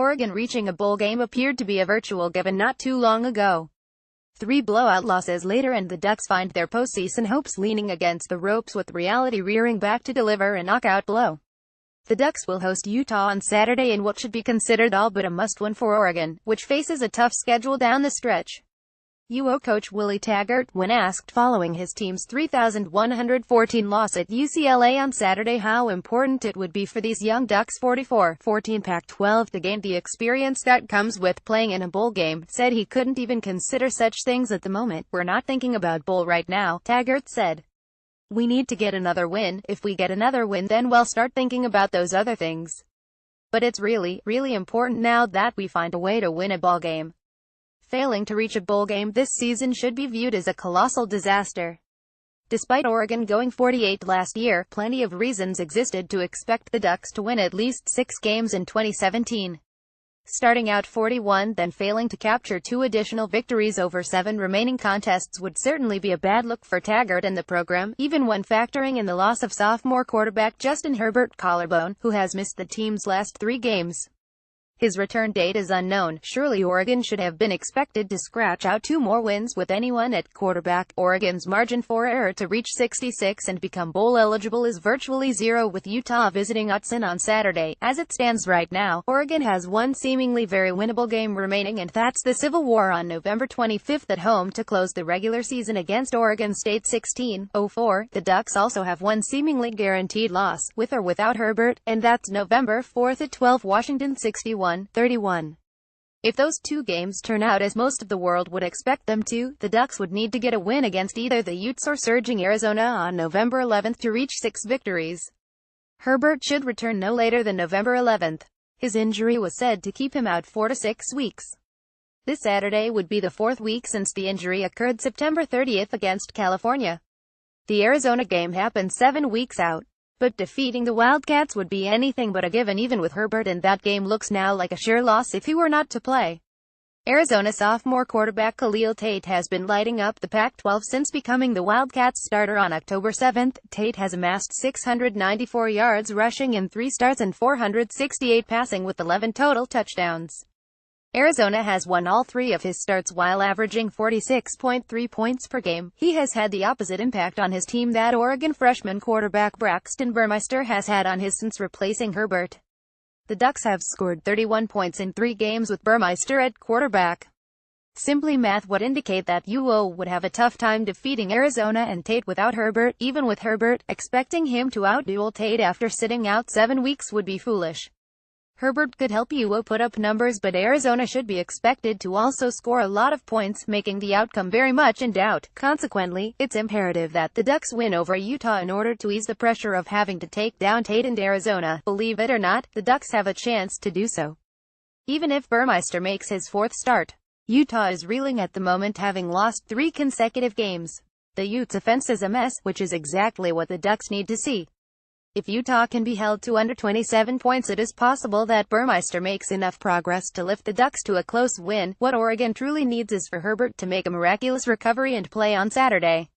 Oregon reaching a bowl game appeared to be a virtual given not too long ago. 3 blowout losses later and the Ducks find their postseason hopes leaning against the ropes with reality rearing back to deliver a knockout blow. The Ducks will host Utah on Saturday in what should be considered all but a must-win for Oregon, which faces a tough schedule down the stretch. UO coach Willie Taggart, when asked following his team's 3,114 loss at UCLA on Saturday how important it would be for these young Ducks 44-14 Pac-12 to gain the experience that comes with playing in a bowl game, said he couldn't even consider such things at the moment. "We're not thinking about bowl right now," Taggart said. "We need to get another win. If we get another win, then we'll start thinking about those other things. But it's really, really important now that we find a way to win a ball game. Failing to reach a bowl game this season should be viewed as a colossal disaster." Despite Oregon going 48 last year, plenty of reasons existed to expect the Ducks to win at least 6 games in 2017. Starting out 41, then failing to capture 2 additional victories over 7 remaining contests would certainly be a bad look for Taggart and the program, even when factoring in the loss of sophomore quarterback Justin Herbert Collarbone, who has missed the team's last 3 games. His return date is unknown. Surely Oregon should have been expected to scratch out 2 more wins with anyone at quarterback. Oregon's margin for error to reach 66 and become bowl eligible is virtually 0 with Utah visiting Autzen on Saturday. As it stands right now, Oregon has one seemingly very winnable game remaining, and that's the Civil War on November 25th at home to close the regular season against Oregon State 16-04. The Ducks also have one seemingly guaranteed loss, with or without Herbert, and that's November 4th at 12 Washington 61-31. If those 2 games turn out as most of the world would expect them to, the Ducks would need to get a win against either the Utes or surging Arizona on November 11th to reach 6 victories. Herbert should return no later than November 11th. His injury was said to keep him out 4 to 6 weeks. This Saturday would be the 4th week since the injury occurred September 30th against California. The Arizona game happened 7 weeks out. But defeating the Wildcats would be anything but a given even with Herbert, and that game looks now like a sure loss if he were not to play. Arizona sophomore quarterback Khalil Tate has been lighting up the Pac-12 since becoming the Wildcats starter on October 7th. Tate has amassed 694 yards rushing in 3 starts and 468 passing with 11 total touchdowns. Arizona has won all 3 of his starts while averaging 46.3 points per game. He has had the opposite impact on his team that Oregon freshman quarterback Braxton Burmeister has had on his since replacing Herbert. The Ducks have scored 31 points in 3 games with Burmeister at quarterback. Simply math would indicate that UO would have a tough time defeating Arizona and Tate without Herbert. Even with Herbert, expecting him to outduel Tate after sitting out 7 weeks would be foolish. Herbert could help UO put up numbers, but Arizona should be expected to also score a lot of points, making the outcome very much in doubt. Consequently, it's imperative that the Ducks win over Utah in order to ease the pressure of having to take down Tate and Arizona. Believe it or not, the Ducks have a chance to do so. Even if Burmeister makes his 4th start. Utah is reeling at the moment, having lost 3 consecutive games. The Utes' offense is a mess, which is exactly what the Ducks need to see. If Utah can be held to under 27 points, it is possible that Burmeister makes enough progress to lift the Ducks to a close win. What Oregon truly needs is for Herbert to make a miraculous recovery and play on Saturday.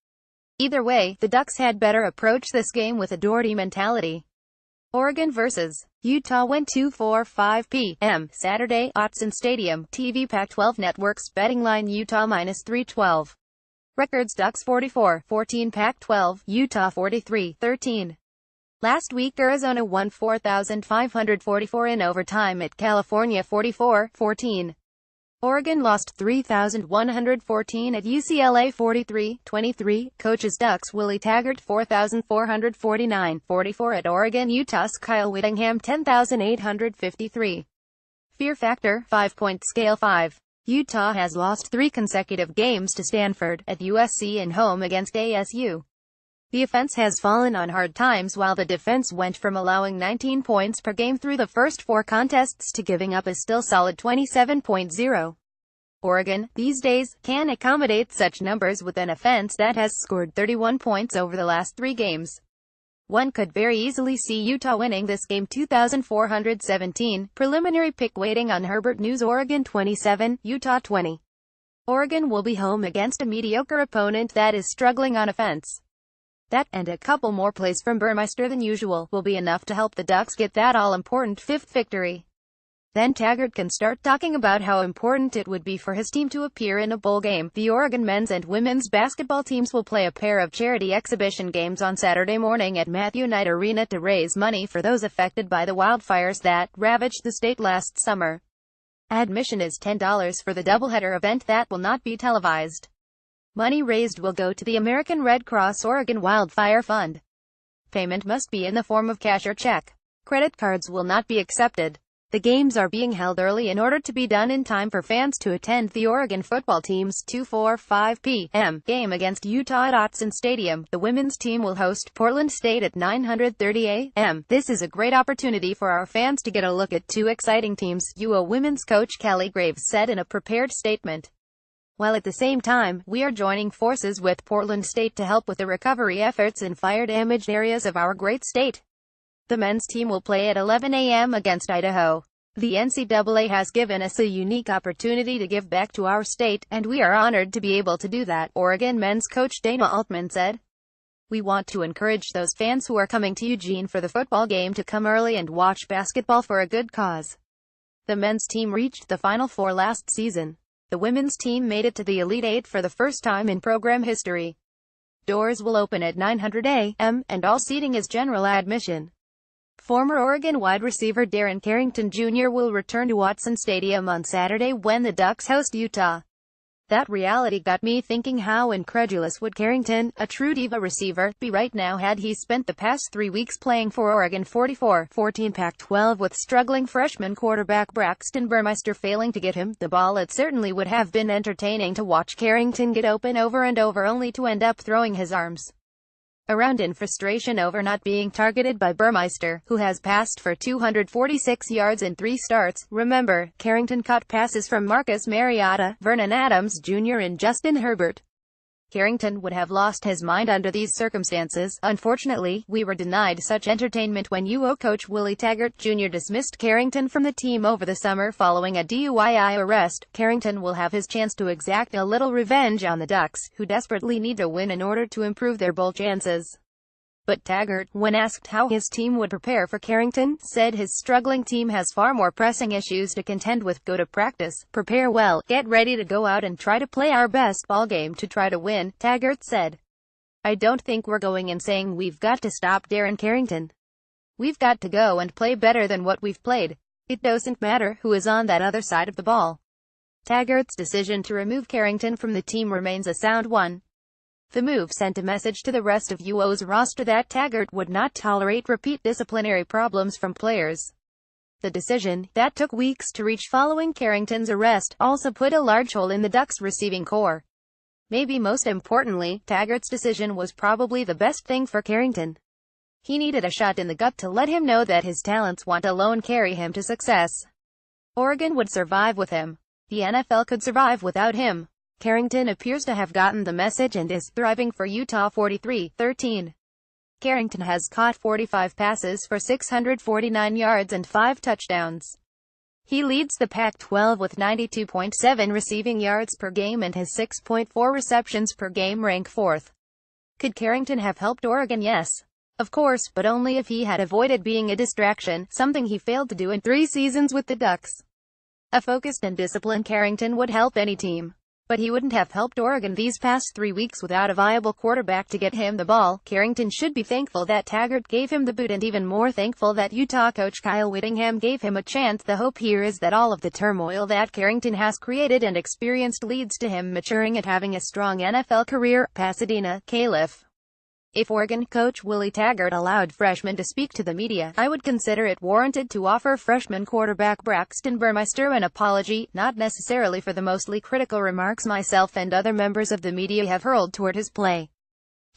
Either way, the Ducks had better approach this game with a Doherty mentality. Oregon vs. Utah, went 2:45 p.m. Saturday, Autzen Stadium. TV Pac-12 Network's betting line Utah -312. Records: Ducks 44-14 Pac-12, Utah 43-13. Last week Arizona won 4,544 in overtime at California 44-14. Oregon lost 3,114 at UCLA 43-23. Coaches: Ducks Willie Taggart 4,449-44 at Oregon. Utah's Kyle Whittingham 10,853. Fear factor, 5-point scale 5. Utah has lost 3 consecutive games to Stanford, at USC and home against ASU. The offense has fallen on hard times while the defense went from allowing 19 points per game through the first 4 contests to giving up a still solid 27.0. Oregon, these days, can accommodate such numbers with an offense that has scored 31 points over the last 3 games. One could very easily see Utah winning this game 2,417. Preliminary pick waiting on Herbert News. Oregon 27, Utah 20. Oregon will be home against a mediocre opponent that is struggling on offense. That, and a couple more plays from Burmeister than usual, will be enough to help the Ducks get that all-important 5th victory. Then Taggart can start talking about how important it would be for his team to appear in a bowl game. The Oregon men's and women's basketball teams will play a pair of charity exhibition games on Saturday morning at Matthew Knight Arena to raise money for those affected by the wildfires that ravaged the state last summer. Admission is $10 for the doubleheader event that will not be televised. Money raised will go to the American Red Cross Oregon Wildfire Fund. Payment must be in the form of cash or check. Credit cards will not be accepted. The games are being held early in order to be done in time for fans to attend the Oregon football team's 2:45 p.m. game against Utah at Autzen Stadium. The women's team will host Portland State at 9:30 a.m. This is a great opportunity for our fans to get a look at two exciting teams, UO women's coach Kelly Graves said in a prepared statement. While at the same time, we are joining forces with Portland State to help with the recovery efforts in fire-damaged areas of our great state. The men's team will play at 11 a.m. against Idaho. The NCAA has given us a unique opportunity to give back to our state, and we are honored to be able to do that, Oregon men's coach Dana Altman said. We want to encourage those fans who are coming to Eugene for the football game to come early and watch basketball for a good cause. The men's team reached the Final Four last season. The women's team made it to the Elite Eight for the first time in program history. Doors will open at 9:00 a.m., and all seating is general admission. Former Oregon wide receiver Darren Carrington Jr. will return to Autzen Stadium on Saturday when the Ducks host Utah. That reality got me thinking, how incredulous would Carrington, a true diva receiver, be right now had he spent the past 3 weeks playing for Oregon 44-14 Pac-12 with struggling freshman quarterback Braxton Burmeister failing to get him the ball. It certainly would have been entertaining to watch Carrington get open over and over only to end up throwing his arms around in frustration over not being targeted by Burmeister, who has passed for 246 yards in 3 starts. Remember, Carrington caught passes from Marcus Mariota, Vernon Adams Jr. and Justin Herbert. Carrington would have lost his mind under these circumstances. Unfortunately, we were denied such entertainment when UO coach Willie Taggart Jr. dismissed Carrington from the team over the summer following a DUI arrest. Carrington will have his chance to exact a little revenge on the Ducks, who desperately need a win in order to improve their bowl chances. But Taggart, when asked how his team would prepare for Carrington, said his struggling team has far more pressing issues to contend with. Go to practice, prepare well, get ready to go out and try to play our best ball game to try to win, Taggart said. I don't think we're going and saying we've got to stop Darren Carrington. We've got to go and play better than what we've played. It doesn't matter who is on that other side of the ball. Taggart's decision to remove Carrington from the team remains a sound one. The move sent a message to the rest of UO's roster that Taggart would not tolerate repeat disciplinary problems from players. The decision, that took weeks to reach following Carrington's arrest, also put a large hole in the Ducks' receiving core. Maybe most importantly, Taggart's decision was probably the best thing for Carrington. He needed a shot in the gut to let him know that his talents won't alone carry him to success. Oregon would survive with him. The NFL could survive without him. Carrington appears to have gotten the message and is thriving for Utah 43-13. Carrington has caught 45 passes for 649 yards and 5 touchdowns. He leads the Pac-12 with 92.7 receiving yards per game and his 6.4 receptions per game rank 4th. Could Carrington have helped Oregon? Yes. Of course, but only if he had avoided being a distraction, something he failed to do in 3 seasons with the Ducks. A focused and disciplined Carrington would help any team. But he wouldn't have helped Oregon these past 3 weeks without a viable quarterback to get him the ball. Carrington should be thankful that Taggart gave him the boot and even more thankful that Utah coach Kyle Whittingham gave him a chance. The hope here is that all of the turmoil that Carrington has created and experienced leads to him maturing and having a strong NFL career. Pasadena, Caliph. If Oregon coach Willie Taggart allowed freshmen to speak to the media, I would consider it warranted to offer freshman quarterback Braxton Burmeister an apology, not necessarily for the mostly critical remarks myself and other members of the media have hurled toward his play.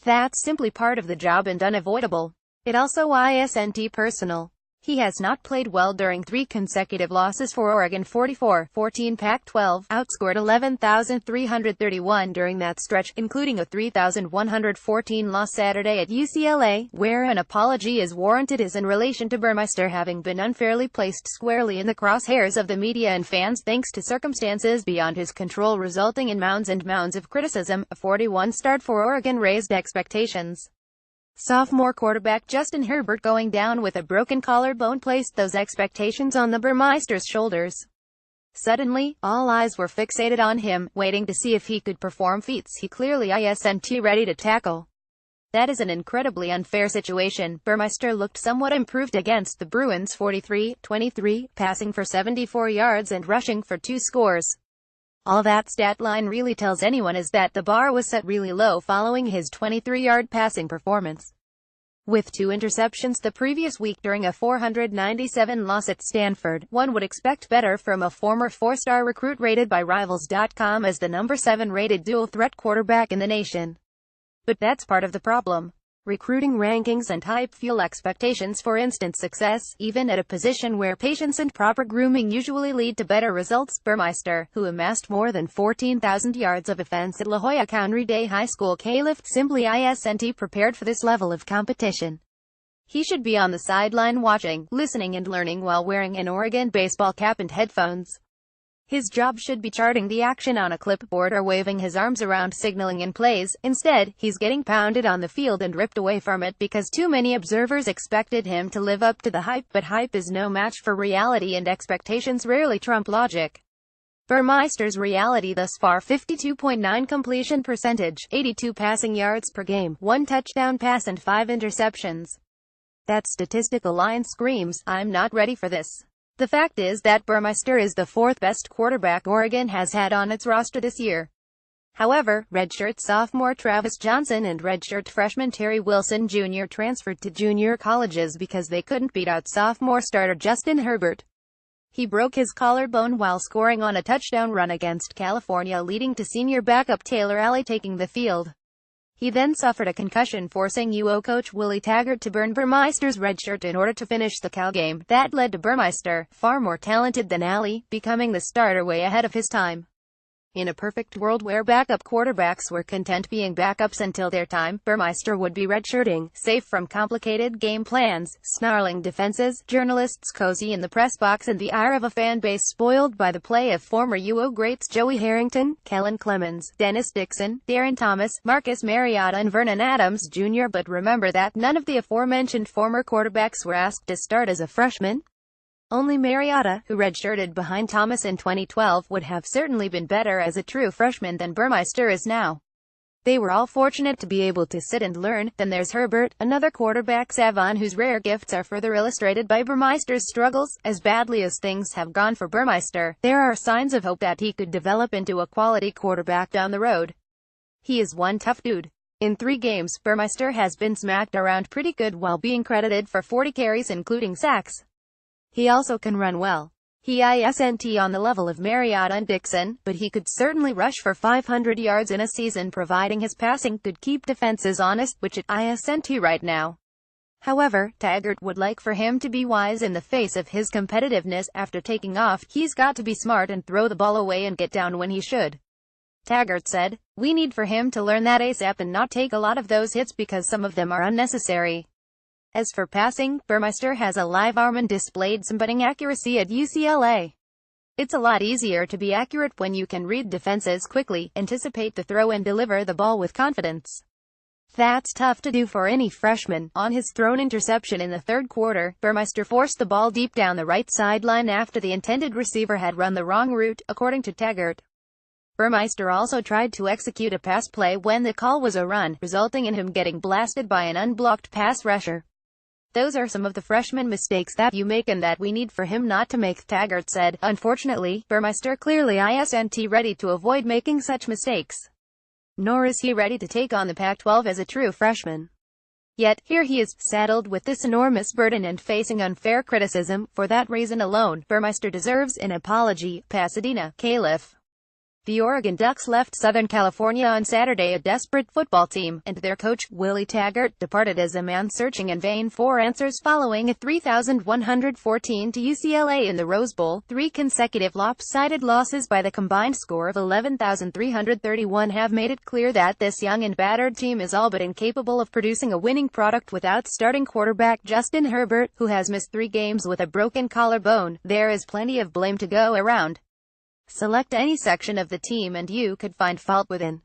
That's simply part of the job and unavoidable. It also isn't personal. He has not played well during 3 consecutive losses for Oregon 44-14 Pac-12, outscored 11,331 during that stretch, including a 3,114 loss Saturday at UCLA. Where an apology is warranted is in relation to Burmeister having been unfairly placed squarely in the crosshairs of the media and fans thanks to circumstances beyond his control resulting in mounds and mounds of criticism. A 41 start for Oregon raised expectations. Sophomore quarterback Justin Herbert going down with a broken collarbone placed those expectations on the Burmeisters' shoulders. Suddenly, all eyes were fixated on him, waiting to see if he could perform feats he clearly isn't ready to tackle. That is an incredibly unfair situation. Burmeister looked somewhat improved against the Bruins 43-23, passing for 74 yards and rushing for 2 scores. All that stat line really tells anyone is that the bar was set really low following his 23-yard passing performance. With 2 interceptions the previous week during a 497 loss at Stanford, one would expect better from a former 4-star recruit rated by Rivals.com as the number 7 rated dual-threat quarterback in the nation. But that's part of the problem. Recruiting rankings and hype fuel expectations for instant success, even at a position where patience and proper grooming usually lead to better results. Burmeister, who amassed more than 14,000 yards of offense at La Jolla County Day High School K-Lift, simply isn't prepared for this level of competition. He should be on the sideline watching, listening and learning while wearing an Oregon baseball cap and headphones. His job should be charting the action on a clipboard or waving his arms around signaling in plays. Instead, he's getting pounded on the field and ripped away from it because too many observers expected him to live up to the hype, but hype is no match for reality and expectations rarely trump logic. Burmeister's reality thus far: 52.9 completion percentage, 82 passing yards per game, 1 touchdown pass and 5 interceptions. That statistical line screams, "I'm not ready for this." The fact is that Burmeister is the 4th best quarterback Oregon has had on its roster this year. However, redshirt sophomore Travis Johnson and redshirt freshman Terry Wilson Jr. transferred to junior colleges because they couldn't beat out sophomore starter Justin Herbert. He broke his collarbone while scoring on a touchdown run against California, leading to senior backup Taylor Alley taking the field. He then suffered a concussion, forcing UO coach Willie Taggart to burn Burmeister's red shirt in order to finish the Cal game. That led to Burmeister, far more talented than Alley, becoming the starter way ahead of his time. In a perfect world where backup quarterbacks were content being backups until their time, Burmeister would be redshirting, safe from complicated game plans, snarling defenses, journalists cozy in the press box, and the ire of a fan base spoiled by the play of former UO greats Joey Harrington, Kellen Clemens, Dennis Dixon, Darren Thomas, Marcus Mariota and Vernon Adams Jr. But remember that none of the aforementioned former quarterbacks were asked to start as a freshman. Only Mariota, who redshirted behind Thomas in 2012, would have certainly been better as a true freshman than Burmeister is now. They were all fortunate to be able to sit and learn. Then there's Herbert, another quarterback savant whose rare gifts are further illustrated by Burmeister's struggles. As badly as things have gone for Burmeister, there are signs of hope that he could develop into a quality quarterback down the road. He is one tough dude. In 3 games, Burmeister has been smacked around pretty good while being credited for 40 carries including sacks. He also can run well. He isn't on the level of Mariota and Dixon, but he could certainly rush for 500 yards in a season providing his passing could keep defenses honest, which it isn't right now. However, Taggart would like for him to be wise in the face of his competitiveness. After taking off, he's got to be smart and throw the ball away and get down when he should. Taggart said, "We need for him to learn that ASAP and not take a lot of those hits because some of them are unnecessary." As for passing, Burmeister has a live arm and displayed some budding accuracy at UCLA. It's a lot easier to be accurate when you can read defenses quickly, anticipate the throw and deliver the ball with confidence. That's tough to do for any freshman. On his thrown interception in the 3rd quarter, Burmeister forced the ball deep down the right sideline after the intended receiver had run the wrong route, according to Taggart. Burmeister also tried to execute a pass play when the call was a run, resulting in him getting blasted by an unblocked pass rusher. "Those are some of the freshman mistakes that you make and that we need for him not to make," Taggart said. Unfortunately, Burmeister clearly isn't ready to avoid making such mistakes. Nor is he ready to take on the Pac-12 as a true freshman. Yet, here he is, saddled with this enormous burden and facing unfair criticism. For that reason alone, Burmeister deserves an apology. Pasadena, Calif. The Oregon Ducks left Southern California on Saturday, a desperate football team, and their coach, Willie Taggart, departed as a man searching in vain for answers following a 3,114 to UCLA in the Rose Bowl. 3 consecutive lopsided losses by the combined score of 11,331 have made it clear that this young and battered team is all but incapable of producing a winning product without starting quarterback Justin Herbert, who has missed 3 games with a broken collarbone. There is plenty of blame to go around. Select any section of the team and you could find fault within.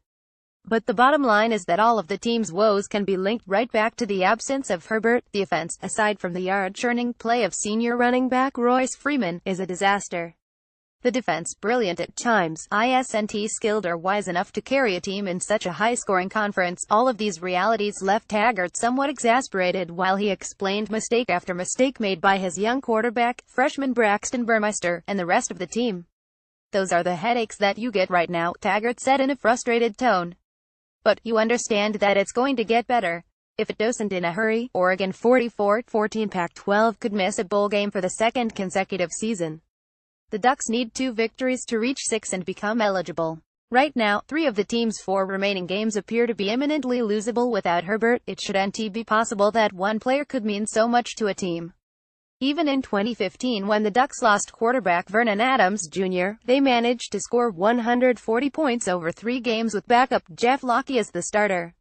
But the bottom line is that all of the team's woes can be linked right back to the absence of Herbert. The offense, aside from the yard-churning play of senior running back Royce Freeman, is a disaster. The defense, brilliant at times, isn't skilled or wise enough to carry a team in such a high-scoring conference. All of these realities left Taggart somewhat exasperated while he explained mistake after mistake made by his young quarterback, freshman Braxton Burmeister, and the rest of the team. "Those are the headaches that you get right now," Taggart said in a frustrated tone. "But you understand that it's going to get better. If it doesn't in a hurry." Oregon 44-14 Pac-12 could miss a bowl game for the second consecutive season. The Ducks need 2 victories to reach 6 and become eligible. Right now, 3 of the team's 4 remaining games appear to be imminently losable without Herbert. It shouldn't be possible that one player could mean so much to a team. Even in 2015, when the Ducks lost quarterback Vernon Adams Jr., they managed to score 140 points over 3 games with backup Jeff Locke as the starter.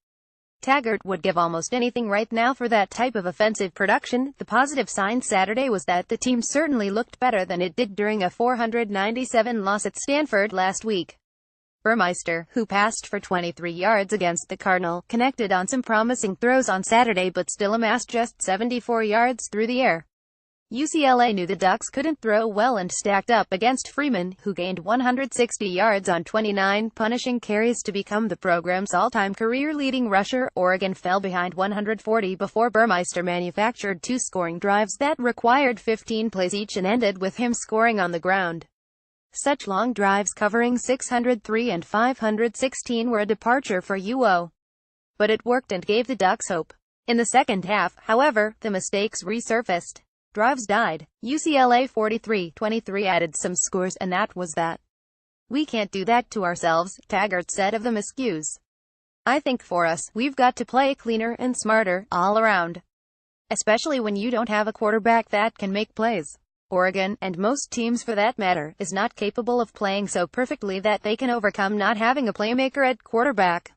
Taggart would give almost anything right now for that type of offensive production. The positive sign Saturday was that the team certainly looked better than it did during a 497 loss at Stanford last week. Burmeister, who passed for 23 yards against the Cardinal, connected on some promising throws on Saturday but still amassed just 74 yards through the air. UCLA knew the Ducks couldn't throw well and stacked up against Freeman, who gained 160 yards on 29 punishing carries to become the program's all-time career-leading rusher. Oregon fell behind 140 before Burmeister manufactured 2 scoring drives that required 15 plays each and ended with him scoring on the ground. Such long drives covering 603 and 516 were a departure for UO. But it worked and gave the Ducks hope. In the second half, however, the mistakes resurfaced. Drives died. UCLA 43-23 added some scores, and that was that. "We can't do that to ourselves," Taggart said of the miscues. "I think for us, we've got to play cleaner and smarter, all around. Especially when you don't have a quarterback that can make plays." Oregon, and most teams for that matter, is not capable of playing so perfectly that they can overcome not having a playmaker at quarterback.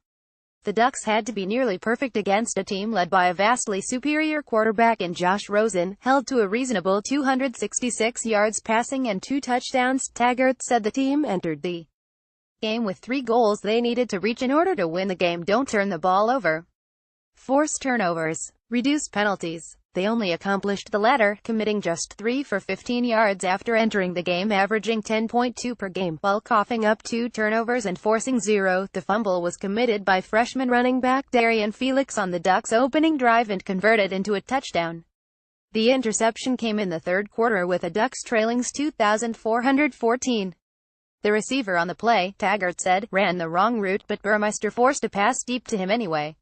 The Ducks had to be nearly perfect against a team led by a vastly superior quarterback in Josh Rosen, held to a reasonable 266 yards passing and 2 touchdowns. Taggart said the team entered the game with 3 goals they needed to reach in order to win the game. Don't turn the ball over. Force turnovers. Reduce penalties. They only accomplished the latter, committing just 3 for 15 yards after entering the game, averaging 10.2 per game, while coughing up 2 turnovers and forcing 0. The fumble was committed by freshman running back Darian Felix on the Ducks' opening drive and converted into a touchdown. The interception came in the third quarter with the Ducks trailing 2,414. The receiver on the play, Taggart said, ran the wrong route, but Burmeister forced a pass deep to him anyway.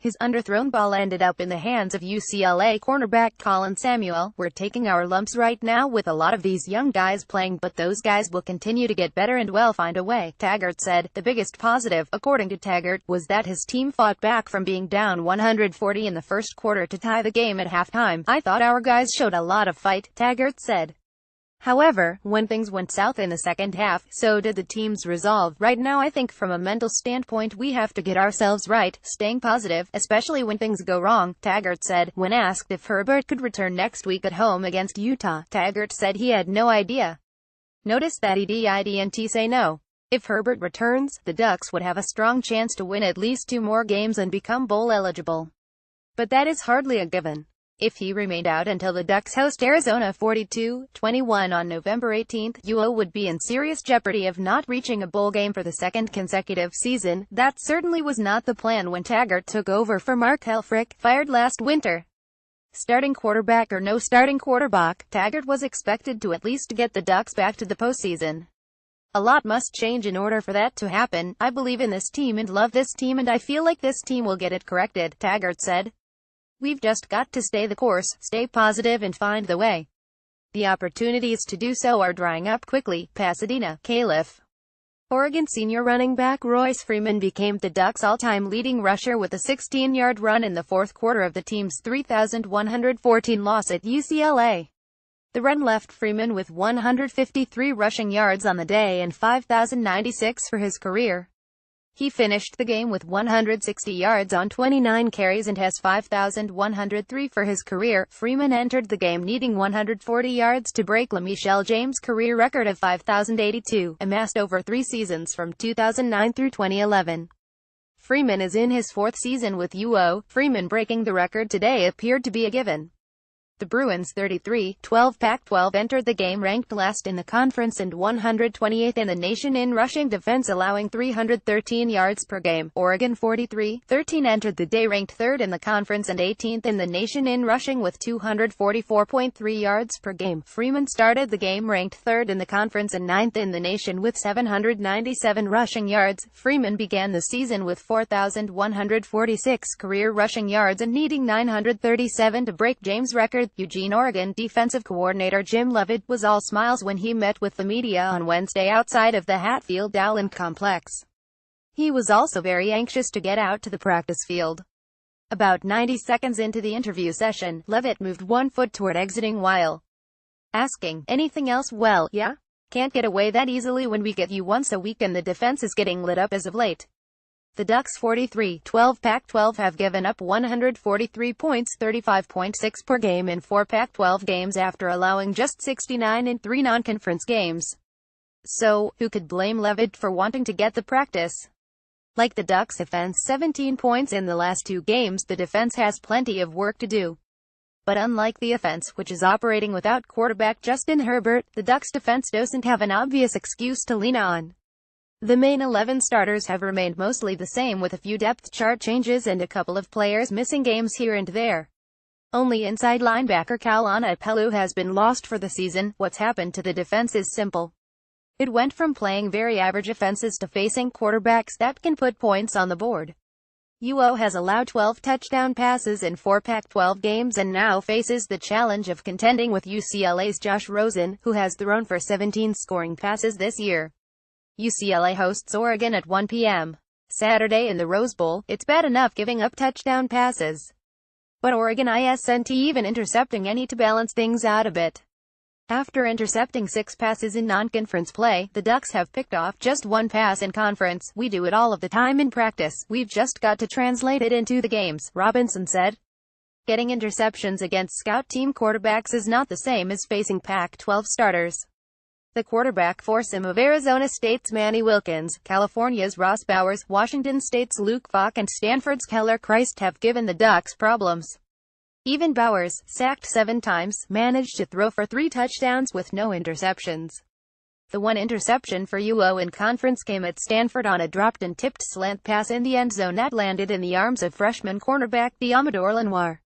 His underthrown ball ended up in the hands of UCLA cornerback Colin Samuel. "We're taking our lumps right now with a lot of these young guys playing, but those guys will continue to get better and will find a way," Taggart said. The biggest positive, according to Taggart, was that his team fought back from being down 140 in the first quarter to tie the game at halftime. "I thought our guys showed a lot of fight," Taggart said. However, when things went south in the second half, so did the team's resolve. "Right now I think from a mental standpoint we have to get ourselves right, staying positive, especially when things go wrong," Taggart said. When asked if Herbert could return next week at home against Utah, Taggart said he had no idea. Notice that he didn't say no. If Herbert returns, the Ducks would have a strong chance to win at least 2 more games and become bowl eligible. But that is hardly a given. If he remained out until the Ducks host Arizona 42-21 on November 18, UO would be in serious jeopardy of not reaching a bowl game for the second consecutive season. That certainly was not the plan when Taggart took over for Mark Helfrich, fired last winter. Starting quarterback or no starting quarterback, Taggart was expected to at least get the Ducks back to the postseason. "A lot must change in order for that to happen. I believe in this team and love this team, and I feel like this team will get it corrected," Taggart said. "We've just got to stay the course, stay positive and find the way. The opportunities to do so are drying up quickly." Pasadena, Calif. Oregon senior running back Royce Freeman became the Ducks' all-time leading rusher with a 16-yard run in the fourth quarter of the team's 3,114 loss at UCLA. The run left Freeman with 153 rushing yards on the day and 5,096 for his career. He finished the game with 160 yards on 29 carries and has 5,103 for his career. Freeman entered the game needing 140 yards to break LaMichelle James' career record of 5,082, amassed over 3 seasons from 2009 through 2011. Freeman is in his fourth season with UO. Freeman breaking the record today appeared to be a given. The Bruins 33-12 Pac-12 entered the game ranked last in the conference and 128th in the nation in rushing defense, allowing 313 yards per game. Oregon 43-13 entered the day ranked third in the conference and 18th in the nation in rushing with 244.3 yards per game. Freeman started the game ranked third in the conference and ninth in the nation with 797 rushing yards. Freeman began the season with 4,146 career rushing yards and needing 937 to break James' record. Eugene, Oregon defensive coordinator Jim Leavitt was all smiles when he met with the media on Wednesday outside of the Hatfield-Dowling complex. He was also very anxious to get out to the practice field. About 90 seconds into the interview session, Leavitt moved one foot toward exiting while asking, "Anything else?" "Well, yeah. Can't get away that easily when we get you once a week and the defense is getting lit up as of late." The Ducks 43-12 Pac-12 have given up 143 points, 35.6 per game in 4 Pac-12 games after allowing just 69 in 3 non-conference games. So, who could blame Leavitt for wanting to get the practice? Like the Ducks' offense 17 points in the last 2 games, the defense has plenty of work to do. But unlike the offense, which is operating without quarterback Justin Herbert, the Ducks' defense doesn't have an obvious excuse to lean on. The main 11 starters have remained mostly the same, with a few depth chart changes and a couple of players missing games here and there. Only inside linebacker Kalana Pelu has been lost for the season. What's happened to the defense is simple. It went from playing very average offenses to facing quarterbacks that can put points on the board. UO has allowed 12 touchdown passes in 4 Pac-12 games and now faces the challenge of contending with UCLA's Josh Rosen, who has thrown for 17 scoring passes this year. UCLA hosts Oregon at 1 p.m. Saturday in the Rose Bowl. It's bad enough giving up touchdown passes, but Oregon isn't even intercepting any to balance things out a bit. After intercepting 6 passes in non-conference play, the Ducks have picked off just 1 pass in conference. "We do it all of the time in practice. We've just got to translate it into the games," Robinson said. Getting interceptions against scout team quarterbacks is not the same as facing Pac-12 starters. The quarterback foursome of Arizona State's Manny Wilkins, California's Ross Bowers, Washington State's Luke Falk and Stanford's Keller Christ have given the Ducks problems. Even Bowers, sacked 7 times, managed to throw for 3 touchdowns with no interceptions. The one interception for UO in conference came at Stanford on a dropped and tipped slant pass in the end zone that landed in the arms of freshman cornerback Diamador Lenoir.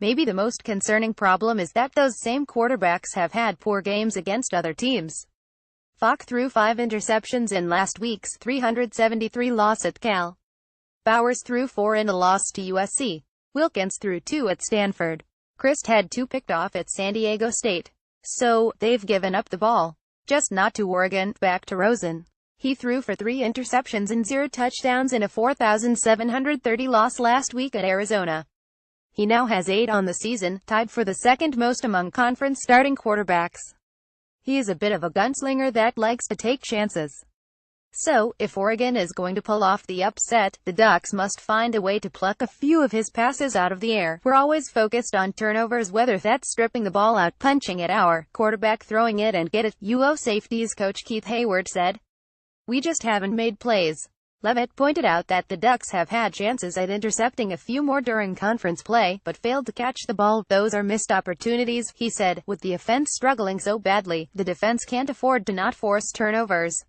Maybe the most concerning problem is that those same quarterbacks have had poor games against other teams. Falk threw 5 interceptions in last week's 373 loss at Cal. Bowers threw 4 in a loss to USC. Wilkins threw 2 at Stanford. Christ had 2 picked off at San Diego State. So, they've given up the ball. Just not to Oregon. Back to Rosen. He threw for 3 interceptions and 0 touchdowns in a 4,730 loss last week at Arizona. He now has 8 on the season, tied for the second most among conference starting quarterbacks. He is a bit of a gunslinger that likes to take chances. So, if Oregon is going to pull off the upset, the Ducks must find a way to pluck a few of his passes out of the air. "We're always focused on turnovers, whether that's stripping the ball out, punching at our quarterback, throwing it and get it," UO safeties coach Keith Hayward said. "We just haven't made plays." Leavitt pointed out that the Ducks have had chances at intercepting a few more during conference play, but failed to catch the ball. "Those are missed opportunities," he said. "With the offense struggling so badly, the defense can't afford to not force turnovers."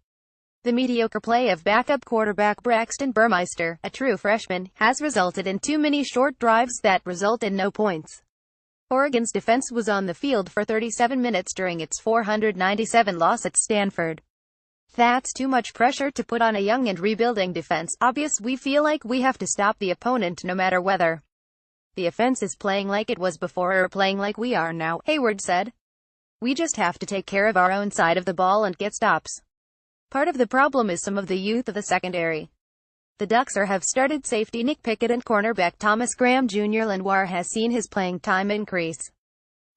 The mediocre play of backup quarterback Braxton Burmeister, a true freshman, has resulted in too many short drives that result in no points. Oregon's defense was on the field for 37 minutes during its 497 loss at Stanford. "That's too much pressure to put on a young and rebuilding defense. We feel like we have to stop the opponent no matter whether the offense is playing like it was before or playing like we are now," Hayward said. "We just have to take care of our own side of the ball and get stops. Part of the problem is some of the youth of the secondary. The Ducks have started safety Nick Pickett and cornerback Thomas Graham Jr. Lenoir has seen his playing time increase.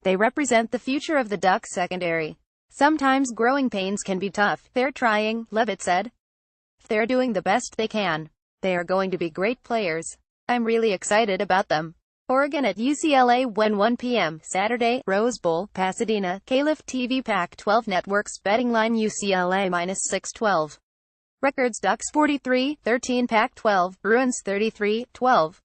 They represent the future of the Ducks secondary. Sometimes growing pains can be tough. They're trying," Leavitt said. "They're doing the best they can. They are going to be great players. I'm really excited about them." Oregon at UCLA when 1 p.m. Saturday, Rose Bowl, Pasadena, KLIF TV Pac-12 Network's betting line UCLA -612. Records: Ducks 43-13, Pac-12, Bruins 33-12.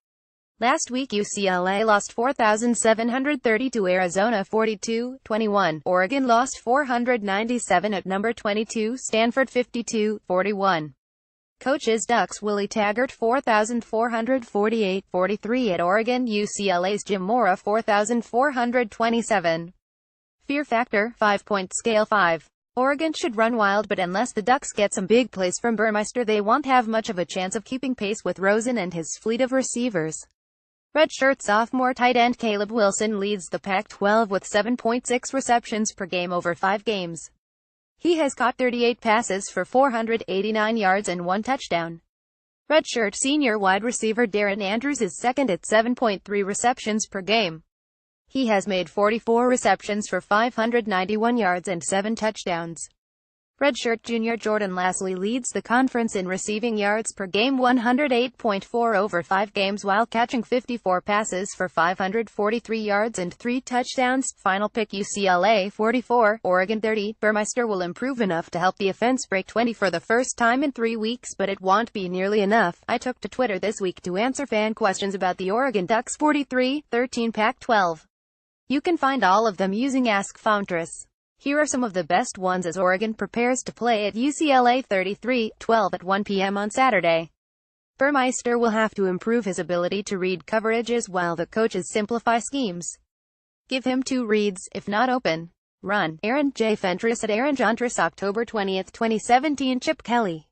Last week UCLA lost 4,730 to Arizona 42-21. Oregon lost 497 at number 22, Stanford 52-41. Coaches: Ducks Willie Taggart 4,448-43 at Oregon. UCLA's Jim Mora 4,427. Fear factor, 5-point scale 5. Oregon should run wild, but unless the Ducks get some big plays from Burmeister, they won't have much of a chance of keeping pace with Rosen and his fleet of receivers. Redshirt sophomore tight end Caleb Wilson leads the Pac-12 with 7.6 receptions per game over 5 games. He has caught 38 passes for 489 yards and 1 touchdown. Redshirt senior wide receiver Darren Andrews is second at 7.3 receptions per game. He has made 44 receptions for 591 yards and 7 touchdowns. Redshirt junior Jordan Lasley leads the conference in receiving yards per game, 108.4 over 5 games, while catching 54 passes for 543 yards and 3 touchdowns. Final pick: UCLA 44, Oregon 30. Burmeister will improve enough to help the offense break 20 for the first time in 3 weeks, but it won't be nearly enough. I took to Twitter this week to answer fan questions about the Oregon Ducks 43-13 Pac-12. You can find all of them using Ask Fountress. Here are some of the best ones as Oregon prepares to play at UCLA 33-12 at 1 p.m. on Saturday. Burmeister will have to improve his ability to read coverages while the coaches simplify schemes. Give him 2 reads, if not open. Run. Aaron J. Fentress at Aaron Jontress, October 20, 2017. Chip Kelly.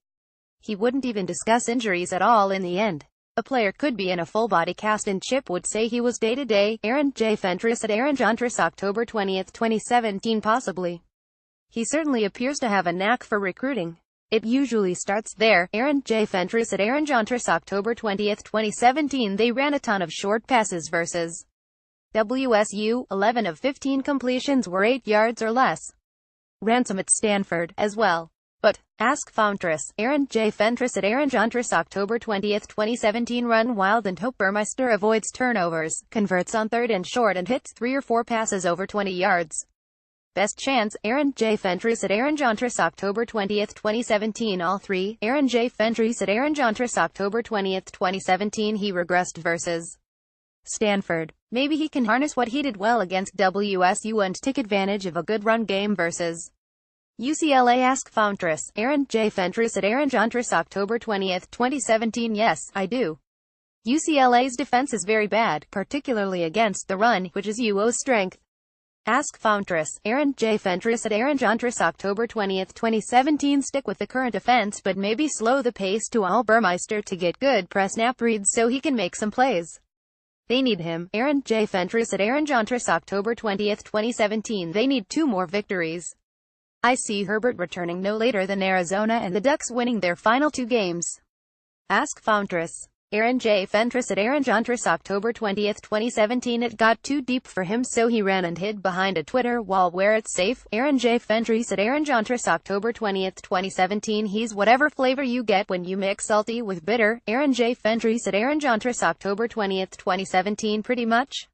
He wouldn't even discuss injuries at all in the end. A player could be in a full-body cast and Chip would say he was day-to-day. Aaron J. Fentress at Aaron Jontress, October 20, 2017. Possibly. He certainly appears to have a knack for recruiting. It usually starts there. Aaron J. Fentress at Aaron Jontress, October 20, 2017. They ran a ton of short passes versus WSU. 11 of 15 completions were 8 yards or less. Ran some at Stanford, as well. But, ask Fountress. Aaron J. Fentress at Aaron Jontress, October 20, 2017. Run wild and hope Burmeister avoids turnovers, converts on 3rd and short, and hits 3 or 4 passes over 20 yards. Best chance: Aaron J. Fentress at Aaron Jontress, October 20, 2017. All 3. Aaron J. Fentress at Aaron Jontress, October 20, 2017. He regressed versus Stanford. Maybe he can harness what he did well against WSU and take advantage of a good run game versus UCLA. Ask Fountress. Aaron J. Fentress at Aaron Jontress, October 20, 2017. Yes, I do. UCLA's defense is very bad, particularly against the run, which is UO's strength. Ask Fountress. Aaron J. Fentress at Aaron Jontress, October 20, 2017. Stick with the current offense, but maybe slow the pace to allow Burmeister to get good press-snap reads so he can make some plays. They need him. Aaron J. Fentress at Aaron Jontress, October 20, 2017. They need 2 more victories. I see Herbert returning no later than Arizona and the Ducks winning their final 2 games. Ask Fountress. Aaron J. Fentress at Aaron Jontress, October 20, 2017. It got too deep for him, so he ran and hid behind a Twitter wall where it's safe. Aaron J. Fentress at Aaron Jontress, October 20, 2017. He's whatever flavor you get when you mix salty with bitter. Aaron J. Fentress at Aaron Jontress, October 20, 2017. Pretty much.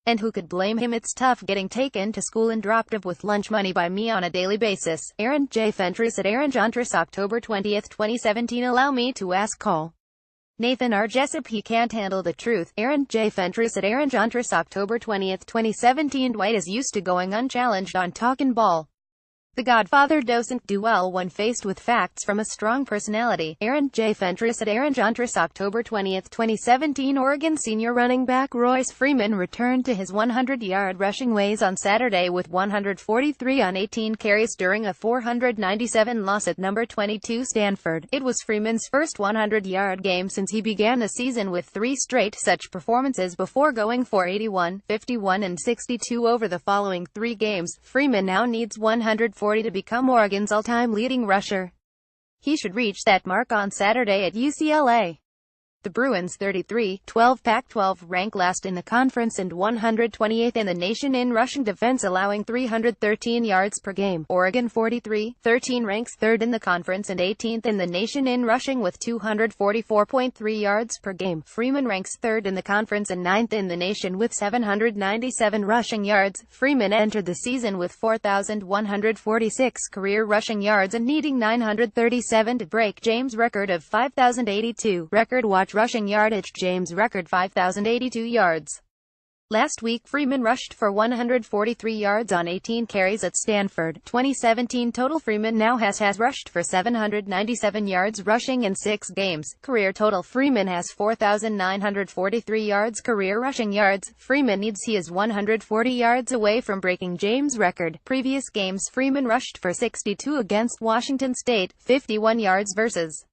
And who could blame him? It's tough getting taken to school and dropped off with lunch money by me on a daily basis. Aaron J. Fentress at Aaron Jontress, October 20, 2017. Allow me to ask call Nathan R. Jessup. He can't handle the truth. Aaron J. Fentress at Aaron Jontress, October 20, 2017. Dwight is used to going unchallenged on Talkin' Ball. The Godfather doesn't do well when faced with facts from a strong personality. Aaron J. Fentress at Aaron Jontress, October 20, 2017. Oregon senior running back Royce Freeman returned to his 100-yard rushing ways on Saturday with 143 on 18 carries during a 497 loss at number 22 Stanford. It was Freeman's first 100-yard game since he began the season with 3 straight such performances before going for 81, 51 and 62 over the following 3 games. Freeman now needs 140 to become Oregon's all-time leading rusher. He should reach that mark on Saturday at UCLA. The Bruins 33-12 Pac-12 rank last in the conference and 128th in the nation in rushing defense, allowing 313 yards per game. Oregon 43-13 ranks third in the conference and 18th in the nation in rushing with 244.3 yards per game. Freeman ranks third in the conference and 9th in the nation with 797 rushing yards. Freeman entered the season with 4,146 career rushing yards and needing 937 to break James' record of 5,082. Record watch rushing yardage. James' record 5,082 yards. Last week Freeman rushed for 143 yards on 18 carries at Stanford. 2017 total. Freeman now has rushed for 797 yards rushing in 6 games. Career total. Freeman has 4,943 yards career rushing yards. Freeman he is 140 yards away from breaking James' record. Previous games Freeman rushed for 62 against Washington State, 51 yards versus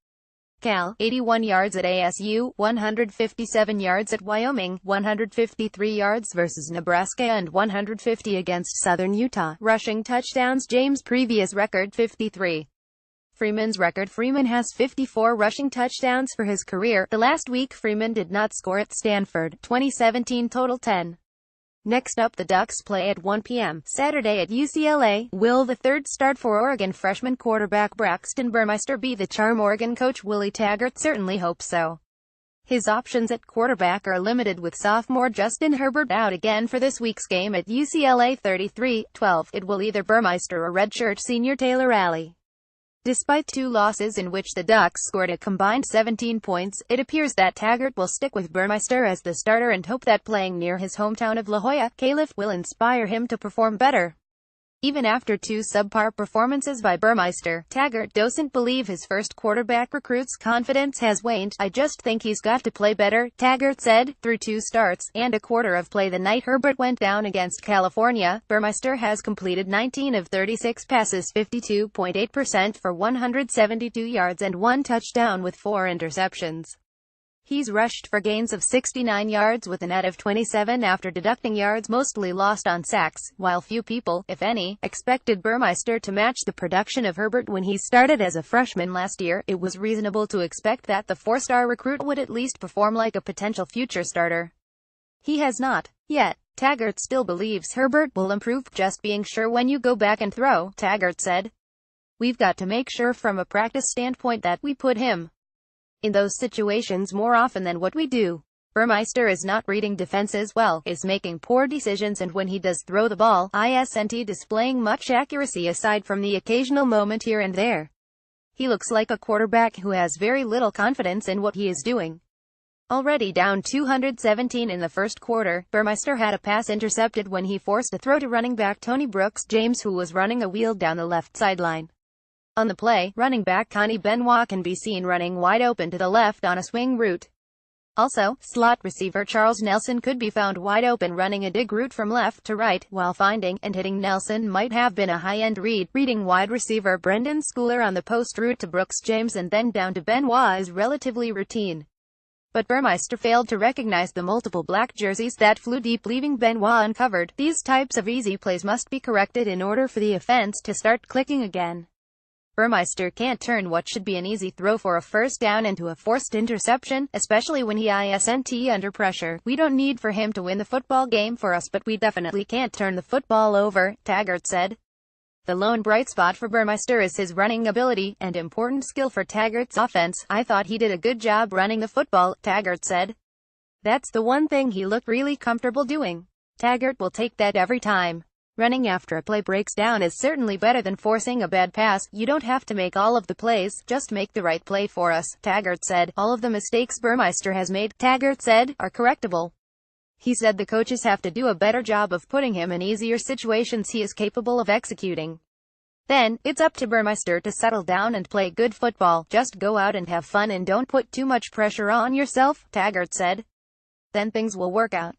Cal, 81 yards at ASU, 157 yards at Wyoming, 153 yards versus Nebraska and 150 against Southern Utah. Rushing touchdowns. James' previous record 53. Freeman's record. Freeman has 54 rushing touchdowns for his career. The last week Freeman did not score at Stanford. 2017 total 10. Next up, the Ducks play at 1 p.m. Saturday at UCLA. Will the third start for Oregon freshman quarterback Braxton Burmeister be the charm? Oregon coach Willie Taggart certainly hopes so. His options at quarterback are limited, with sophomore Justin Herbert out again for this week's game at UCLA. 33-12. It will either Burmeister or redshirt senior Taylor Alley. Despite 2 losses in which the Ducks scored a combined 17 points, it appears that Taggart will stick with Burmeister as the starter and hope that playing near his hometown of La Jolla, Calif, will inspire him to perform better. Even after 2 subpar performances by Burmeister, Taggart doesn't believe his first quarterback recruit's confidence has waned. "I just think he's got to play better," Taggart said. Through 2 starts and a quarter of play the night Herbert went down against California, Burmeister has completed 19 of 36 passes, 52.8% for 172 yards and 1 touchdown with 4 interceptions. He's rushed for gains of 69 yards with a net of 27 after deducting yards mostly lost on sacks. While few people, if any, expected Burmeister to match the production of Herbert when he started as a freshman last year, it was reasonable to expect that the 4-star recruit would at least perform like a potential future starter. He has not yet. Taggart still believes Herbert will improve. "Just being sure when you go back and throw," Taggart said. "We've got to make sure from a practice standpoint that we put him in those situations more often than what we do." Burmeister is not reading defenses well, is making poor decisions, and when he does throw the ball, isn't displaying much accuracy aside from the occasional moment here and there. He looks like a quarterback who has very little confidence in what he is doing. Already down 217 in the first quarter, Burmeister had a pass intercepted when he forced a throw to running back Tony Brooks James, who was running a wheel down the left sideline. On the play, running back Connie Benoit can be seen running wide open to the left on a swing route. Also, slot receiver Charles Nelson could be found wide open running a dig route from left to right, while finding and hitting Nelson might have been a high-end read. Reading wide receiver Brendan Schooler on the post route to Brooks James and then down to Benoit is relatively routine. But Burmeister failed to recognize the multiple black jerseys that flew deep, leaving Benoit uncovered. These types of easy plays must be corrected in order for the offense to start clicking again. Burmeister can't turn what should be an easy throw for a first down into a forced interception, especially when he isn't under pressure. "We don't need for him to win the football game for us, but we definitely can't turn the football over," Taggart said. The lone bright spot for Burmeister is his running ability, and important skill for Taggart's offense. "I thought he did a good job running the football," Taggart said. "That's the one thing he looked really comfortable doing. Taggart will take that every time. Running after a play breaks down is certainly better than forcing a bad pass. You don't have to make all of the plays, just make the right play for us," Taggart said. "All of the mistakes Burmeister has made," Taggart said, "are correctable." He said the coaches have to do a better job of putting him in easier situations he is capable of executing. Then, it's up to Burmeister to settle down and play good football. "Just go out and have fun and don't put too much pressure on yourself," Taggart said. "Then things will work out."